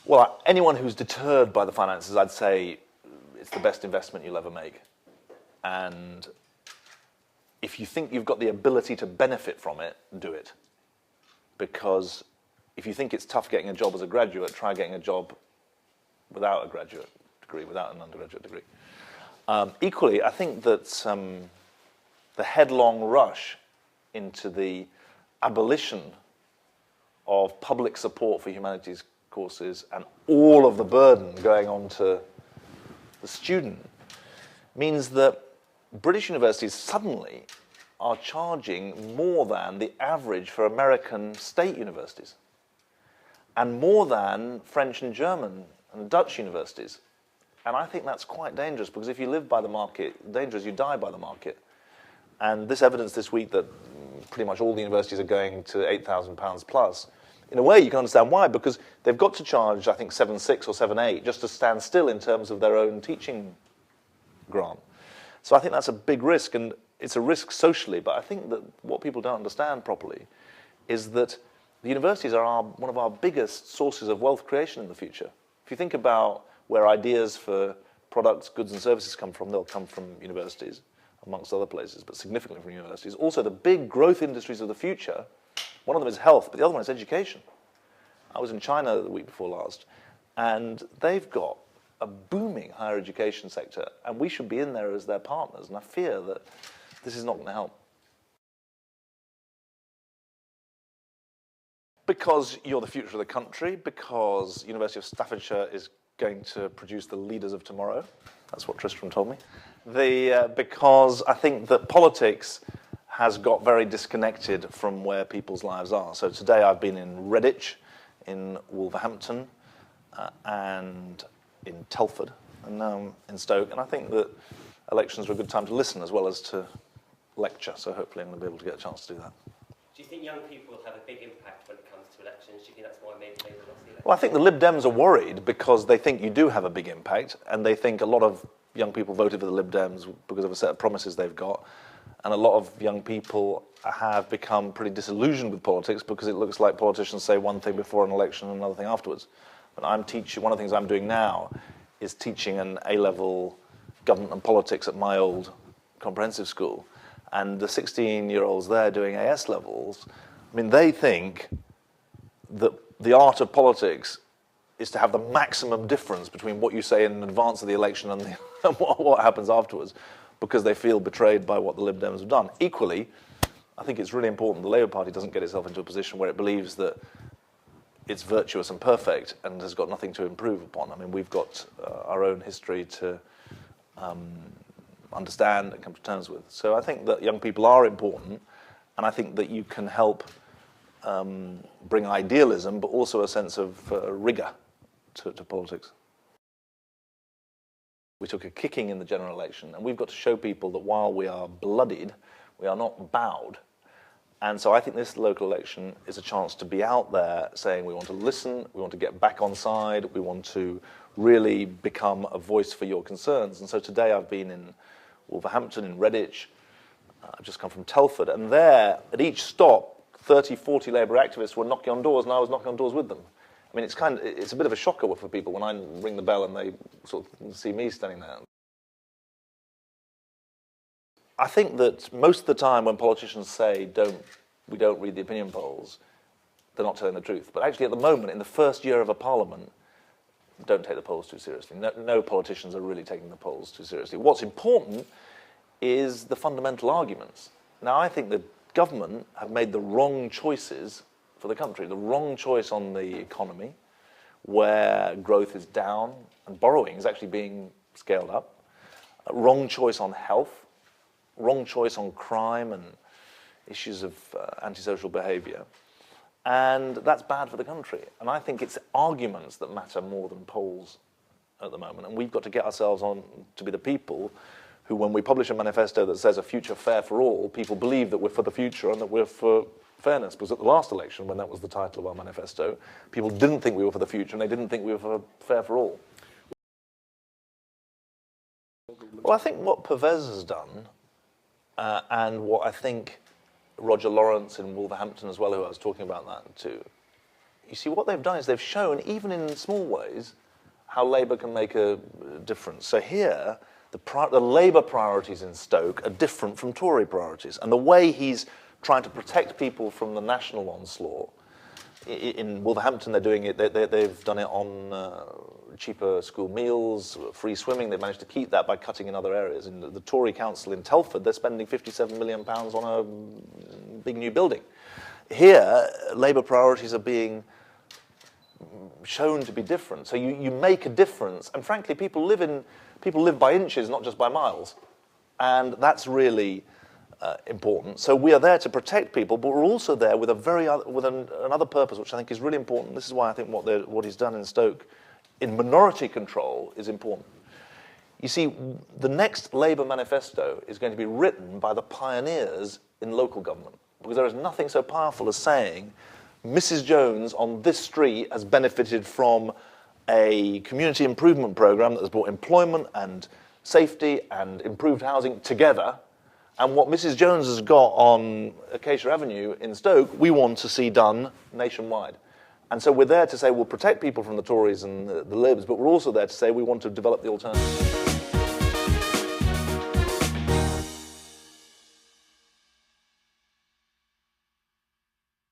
Well, anyone who's deterred by the finances, I'd say it's the best investment you'll ever make. And if you think you've got the ability to benefit from it, do it. Because if you think it's tough getting a job as a graduate, try getting a job without a graduate degree, without an undergraduate degree. Equally, I think that the headlong rush into the abolition of public support for humanities courses and all of the burden going on to the student means that British universities suddenly are charging more than the average for American state universities and more than French and German and Dutch universities. And I think that's quite dangerous, because if you live by the market, dangerous, you die by the market. And this evidence this week that pretty much all the universities are going to £8,000 plus, in a way you can understand why, because they've got to charge, I think, 7.6 or 7.8 just to stand still in terms of their own teaching grant. So I think that's a big risk, and it's a risk socially, but I think that what people don't understand properly is that the universities are one of our biggest sources of wealth creation in the future. If you think about where ideas for products, goods and services come from, they'll come from universities, amongst other places, but significantly from universities. Also, the big growth industries of the future, one of them is health, but the other one is education. I was in China the week before last, and they've got a booming higher education sector, and we should be in there as their partners, and I fear that this is not going to help. Because you're the future of the country, because University of Staffordshire is going to produce the leaders of tomorrow. That's what Tristram told me. Because I think that politics has got very disconnected from where people's lives are. So today I've been in Redditch, in Wolverhampton, and in Telford, and now in Stoke. And I think that elections are a good time to listen as well as to lecture. So hopefully I'm going to be able to get a chance to do that. Do you think young people will have a big impact when it comes to elections? Do you think that's why maybe they will lost the election? Well, I think the Lib Dems are worried because they think you do have a big impact, and they think a lot of young people voted for the Lib Dems because of a set of promises they've got, and a lot of young people have become pretty disillusioned with politics because it looks like politicians say one thing before an election and another thing afterwards. But one of the things I'm doing now is teaching an A-level government and politics at my old comprehensive school. And the 16-year-olds there doing AS levels, I mean, they think that the art of politics is to have the maximum difference between what you say in advance of the election and what happens afterwards, because they feel betrayed by what the Lib Dems have done. Equally, I think it's really important the Labour Party doesn't get itself into a position where it believes that it's virtuous and perfect and has got nothing to improve upon. I mean, we've got our own history to understand and come to terms with. So I think that young people are important, and I think that you can help bring idealism, but also a sense of rigour to politics. We took a kicking in the general election, and we've got to show people that while we are bloodied, we are not bowed. And so I think this local election is a chance to be out there saying we want to listen, we want to get back on side, we want to really become a voice for your concerns. And so today I've been in Wolverhampton, in Redditch, I've just come from Telford, and there, at each stop, 30, 40 Labour activists were knocking on doors, and I was knocking on doors with them. I mean, it's a bit of a shocker for people when I ring the bell and they sort of see me standing there. I think that most of the time when politicians say we don't read the opinion polls, they're not telling the truth. But actually at the moment, in the first year of a parliament, don't take the polls too seriously. No politicians are really taking the polls too seriously. What's important is the fundamental arguments. Now, I think the government have made the wrong choices for the country. The wrong choice on the economy, where growth is down and borrowing is actually being scaled up. Wrong choice on health. Wrong choice on crime and issues of antisocial behaviour. And that's bad for the country. And I think it's arguments that matter more than polls at the moment. And we've got to get ourselves on to be the people who, when we publish a manifesto that says a future fair for all, people believe that we're for the future and that we're for fairness. Because at the last election, when that was the title of our manifesto, people didn't think we were for the future and they didn't think we were for fair for all. Well, I think what Pervez has done, and what I think Roger Lawrence in Wolverhampton as well, who I was talking about that too, you see, what they've done is they've shown, even in small ways, how Labour can make a difference. So here, the Labour priorities in Stoke are different from Tory priorities. And the way he's trying to protect people from the national onslaught, in Wolverhampton they're doing it, they've done it on cheaper school meals, free swimming. They've managed to keep that by cutting in other areas. In the Tory council in Telford, they're spending £57 million on a big new building. Here, Labour priorities are being shown to be different. So you make a difference, and frankly, people live by inches, not just by miles, and that's really important. So we are there to protect people, but we're also there with another purpose, which I think is really important. This is why I think what he's done in Stoke, in minority control, is important. You see, the next Labour manifesto is going to be written by the pioneers in local government, because there is nothing so powerful as saying, Mrs. Jones on this street has benefited from a community improvement programme that has brought employment and safety and improved housing together. And what Mrs. Jones has got on Acacia Avenue in Stoke, we want to see done nationwide. And so we're there to say we'll protect people from the Tories and the Libs, but we're also there to say we want to develop the alternative.